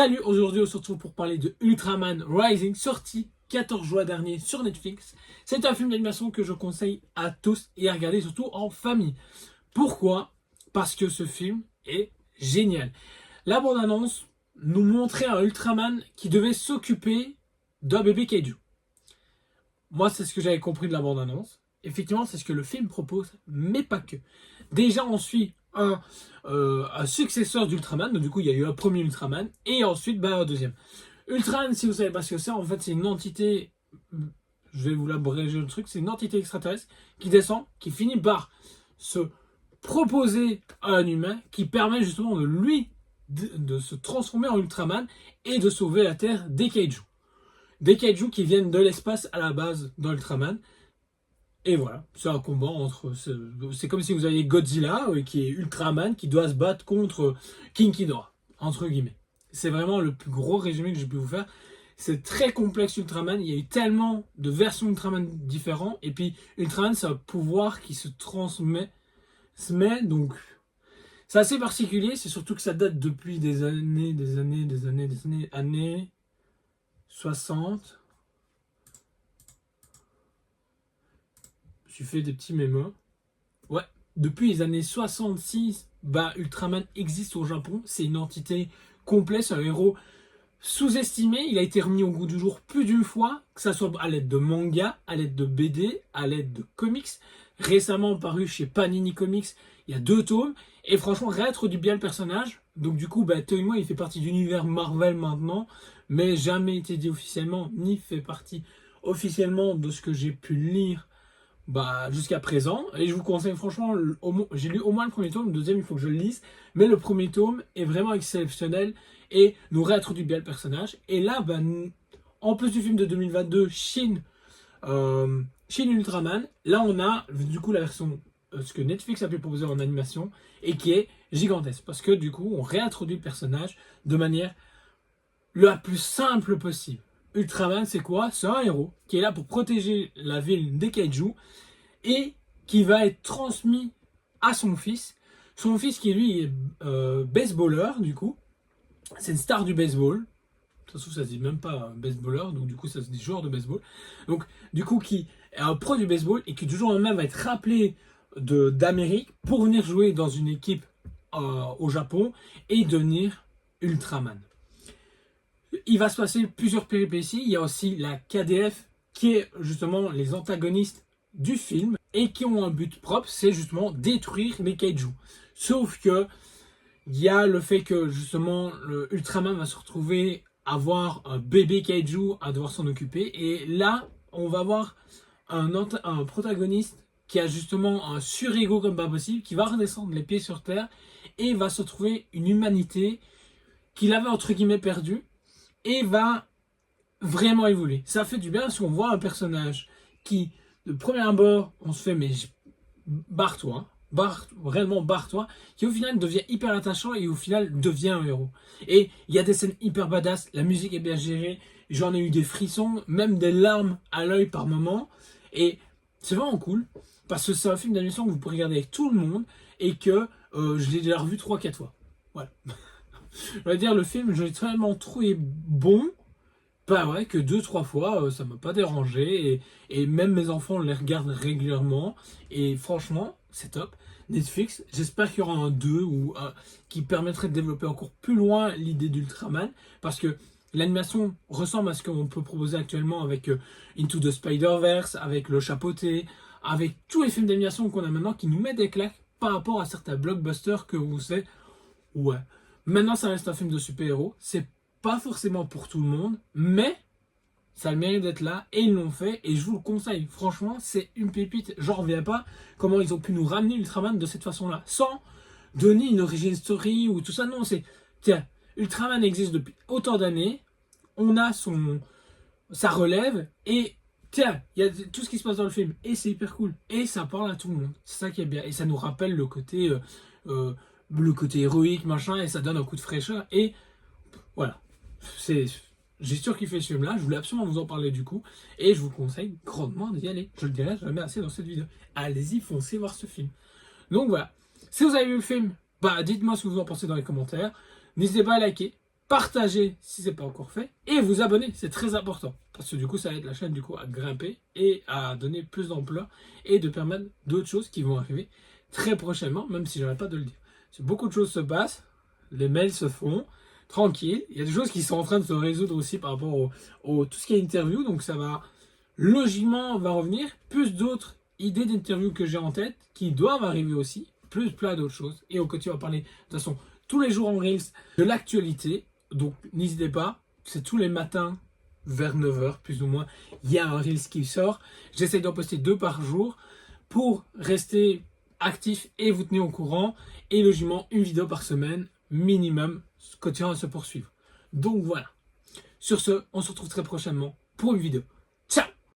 Salut, aujourd'hui on se retrouve pour parler de Ultraman Rising, sorti 14 juin dernier sur Netflix. C'est un film d'animation que je conseille à tous et à regarder surtout en famille. Pourquoi? Parce que ce film est génial. La bande-annonce nous montrait un Ultraman qui devait s'occuper d'un bébé kaiju. Moi, c'est ce que j'avais compris de la bande-annonce. Effectivement, c'est ce que le film propose, mais pas que. Déjà, on suit un successeur d'Ultraman. Donc, du coup, il y a eu un premier Ultraman et ensuite un deuxième. Ultraman, si vous savez pas ce que c'est, en fait, c'est une entité. Je vais vous l'abréger le truc. C'est une entité extraterrestre qui descend, qui finit par se proposer à un humain qui permet justement de se transformer en Ultraman et de sauver la Terre des kaiju. Des kaiju qui viennent de l'espace à la base d'Ultraman. Et voilà, c'est un combat entre. C'est comme si vous aviez Godzilla, qui est Ultraman, qui doit se battre contre King Ghidorah, entre guillemets. C'est vraiment le plus gros résumé que j'ai pu vous faire. C'est très complexe Ultraman, il y a eu tellement de versions Ultraman différentes, et puis Ultraman c'est un pouvoir qui se transmet, donc c'est assez particulier, c'est surtout que ça date depuis des années 60. J'ai fait des petits mémos. Ouais, depuis les années 66, Ultraman existe au Japon. C'est une entité complète, un héros sous-estimé. Il a été remis au goût du jour plus d'une fois, que ce soit à l'aide de manga, à l'aide de BD, à l'aide de comics. Récemment paru chez Panini Comics, il y a 2 tomes. Et franchement, réintroduit bien le personnage. Donc du coup, Toei, il fait partie de l'univers Marvel maintenant, mais jamais été dit officiellement, ni fait partie officiellement de ce que j'ai pu lire jusqu'à présent. Et je vous conseille franchement, j'ai lu au moins le premier tome, le deuxième il faut que je le lise, mais le premier tome est vraiment exceptionnel et nous réintroduit bien le personnage. Et là, en plus du film de 2022, Shin Ultraman, là on a du coup la version, ce que Netflix a pu proposer en animation, et qui est gigantesque, parce que du coup on réintroduit le personnage de manière la plus simple possible. Ultraman, c'est quoi? C'est un héros qui est là pour protéger la ville des kaiju et qui va être transmis à son fils. Son fils qui lui est baseballeur du coup. C'est une star du baseball. De toute façon, ça se dit même pas baseballeur, donc du coup ça se dit joueur de baseball. Donc du coup qui est un pro du baseball et qui du jour au lendemain va être rappelé d'Amérique pour venir jouer dans une équipe au Japon et devenir Ultraman. Il va se passer plusieurs péripéties. Il y a aussi la KDF qui est justement les antagonistes du film et qui ont un but propre, c'est justement détruire les kaiju. Sauf que il y a le fait que justement le Ultraman va se retrouver à avoir un bébé kaiju à devoir s'en occuper, et là on va avoir un protagoniste qui a justement un surego comme pas possible, qui va redescendre les pieds sur terre et va se trouver une humanité qu'il avait entre guillemets perdue et va vraiment évoluer. Ça fait du bien parce qu'on voit un personnage qui, de premier abord, on se fait mais barre-toi, réellement barre-toi, qui au final devient hyper attachant et au final devient un héros. Et il y a des scènes hyper badass, la musique est bien gérée, j'en ai eu des frissons, même des larmes à l'œil par moment, et c'est vraiment cool, parce que c'est un film d'animation que vous pouvez regarder avec tout le monde, et que je l'ai déjà revu 3-4 fois. Voilà. Je vais dire, le film, je l'ai tellement trouvé bon, que 2-3 fois, ça m'a pas dérangé. Et même mes enfants les regardent régulièrement. Et franchement, c'est top. Netflix, j'espère qu'il y aura un 2 qui permettrait de développer encore plus loin l'idée d'Ultraman. Parce que l'animation ressemble à ce qu'on peut proposer actuellement avec Into the Spider-Verse, avec Le Chapeauté, avec tous les films d'animation qu'on a maintenant qui nous mettent des claques par rapport à certains blockbusters que vous savez. Ouais. Maintenant, ça reste un film de super-héros. C'est pas forcément pour tout le monde, mais ça a le mérite d'être là et ils l'ont fait et je vous le conseille. Franchement, c'est une pépite. J'en reviens pas comment ils ont pu nous ramener Ultraman de cette façon-là, sans donner une origin story ou tout ça. Non, c'est tiens, Ultraman existe depuis autant d'années, on a sa relève et tiens, il y a tout ce qui se passe dans le film et c'est hyper cool et ça parle à tout le monde. C'est ça qui est bien et ça nous rappelle le côté héroïque machin et ça donne un coup de fraîcheur et voilà. J'ai surkiffé ce film-là, je voulais absolument vous en parler du coup, et je vous conseille grandement d'y aller. Je le dirai jamais assez dans cette vidéo. Allez-y, foncez voir ce film. Donc voilà. Si vous avez vu le film, dites-moi ce que vous en pensez dans les commentaires. N'hésitez pas à liker, partagez si ce n'est pas encore fait et vous abonnez, c'est très important parce que du coup ça aide la chaîne du coup à grimper et à donner plus d'ampleur et de permettre d'autres choses qui vont arriver très prochainement, même si je n'arrête pas de le dire. Beaucoup de choses se passent, les mails se font, tranquille, il y a des choses qui sont en train de se résoudre aussi par rapport tout ce qui est interview, donc ça va logiquement va revenir, plus d'autres idées d'interview que j'ai en tête qui doivent arriver aussi, plus plein d'autres choses. Et au quotidien, on va parler de toute façon tous les jours en Reels de l'actualité. Donc n'hésitez pas, c'est tous les matins vers 9h plus ou moins, il y a un Reels qui sort. J'essaie d'en poster 2 par jour pour rester actif et vous tenir au courant. Et logiquement, une vidéo par semaine minimum, quotidien à se poursuivre. Donc voilà. Sur ce, on se retrouve très prochainement pour une vidéo. Ciao!